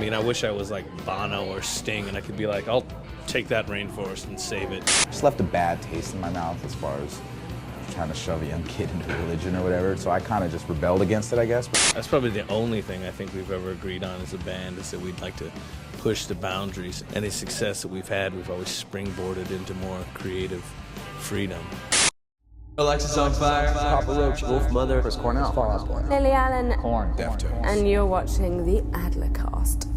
mean, I wish I was like Bono or Sting and I could be like, I'll take that rainforest and save it. Just left a bad taste in my mouth as far as trying to shove a young kid into religion or whatever, so I kind of just rebelled against it, I guess. That's probably the only thing I think we've ever agreed on as a band, is that we'd like to push the boundaries. Any success that we've had, we've always springboarded into more creative freedom. Alexis on Fire, Papa Roach, Wolf Mother, Chris Cornell, Fall Out Boy, Lily Allen, Korn, Deftones. and you're watching the Adlercast.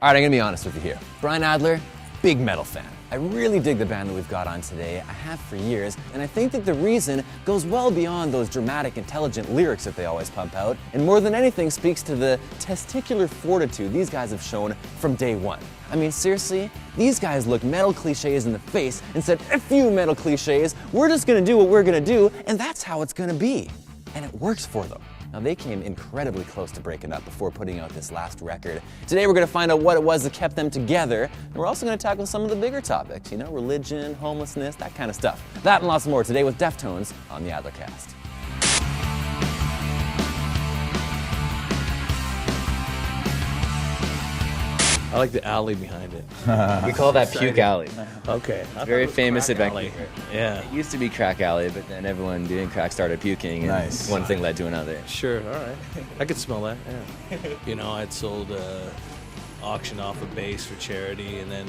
All right, I'm gonna be honest with you here. Brian Adler, big metal fan. I really dig the band that we've got on today. I have for years, and I think that the reason goes well beyond those dramatic, intelligent lyrics that they always pump out, and more than anything speaks to the testicular fortitude these guys have shown from day one. I mean, seriously, these guys looked metal cliches in the face and said, "F you metal cliches, we're just gonna do what we're gonna do, and that's how it's gonna be." And it works for them. Now, they came incredibly close to breaking up before putting out this last record. Today, we're gonna find out what it was that kept them together, and we're also gonna tackle some of the bigger topics, you know, religion, homelessness, that kind of stuff. That and lots more today with Deftones on the Adlercast. I like the alley behind it. We call that Puke Alley. Okay. Very famous at Vancouver. Yeah. It used to be Crack Alley, but then everyone doing crack started puking, and Nice. one thing led to another. Sure, all right. I could smell that, yeah. You know, I'd sold, auction off a bass for charity, and then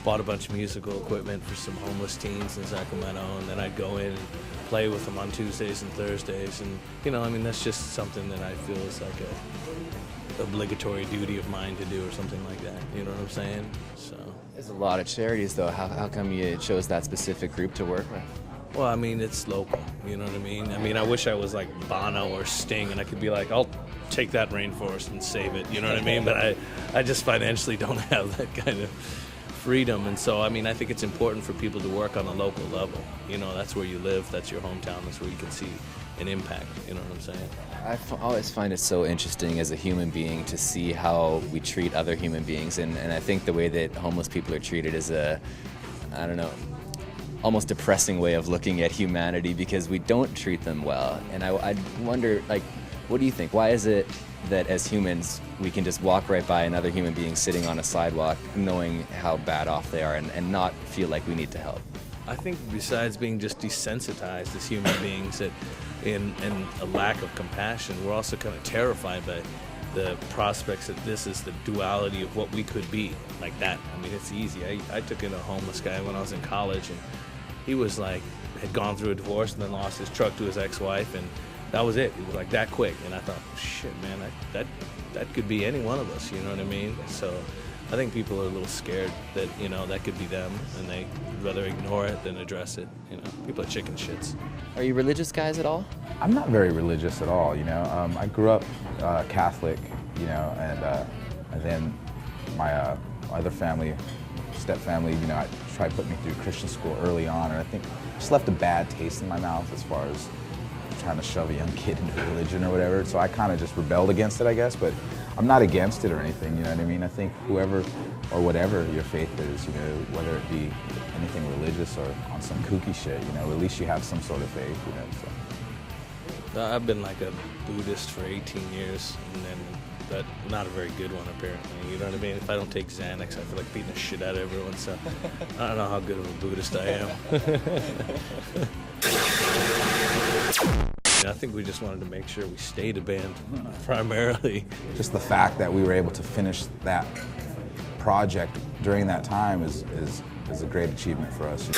bought a bunch of musical equipment for some homeless teens in Sacramento, and then I'd go in and play with them on Tuesdays and Thursdays, and, you know, I mean, that's just something that I feel is like a obligatory duty of mine to do or something like that, you know what I'm saying? So. There's a lot of charities, though. How come you chose that specific group to work with? Well, I mean, it's local, you know what I mean? I mean, I wish I was like Bono or Sting and I could be like, I'll take that rainforest and save it, you know what I mean? But I just financially don't have that kind of freedom, and so, I mean, I think it's important for people to work on a local level. You know, that's where you live, that's your hometown, that's where you can see an impact, you know what I'm saying? I always find it so interesting as a human being to see how we treat other human beings, and I think the way that homeless people are treated is a, I don't know, almost depressing way of looking at humanity, because we don't treat them well. And I wonder, like, what do you think? Why is it that as humans we can just walk right by another human being sitting on a sidewalk knowing how bad off they are and not feel like we need to help? I think besides being just desensitized as human beings, that in a lack of compassion, we're also kind of terrified by the prospects that this is the duality of what we could be, like that. I mean, it's easy. I took in a homeless guy when I was in college, and he was like, had gone through a divorce and then lost his truck to his ex-wife, and that was it. It was like that quick, and I thought, shit, man, that could be any one of us, you know what I mean? So I think people are a little scared that, you know, that could be them, and they rather ignore it than address it. You know, people are chicken shits. Are you religious guys at all? I'm not very religious at all, you know. I grew up Catholic, you know, and then my other family, step family, you know, I tried putting me through Christian school early on, and I think just left a bad taste in my mouth as far as trying to shove a young kid into religion or whatever. So I kind of just rebelled against it, I guess, but I'm not against it or anything, you know what I mean? I think whoever or whatever your faith is, you know, whether it be anything religious or on some kooky shit, you know, at least you have some sort of faith, you know. So. I've been like a Buddhist for 18 years, and then not a very good one apparently, you know what I mean? If I don't take Xanax, I feel like beating the shit out of everyone, so I don't know how good of a Buddhist I am. I think we just wanted to make sure we stayed a band, primarily. Just the fact that we were able to finish that project during that time is a great achievement for us.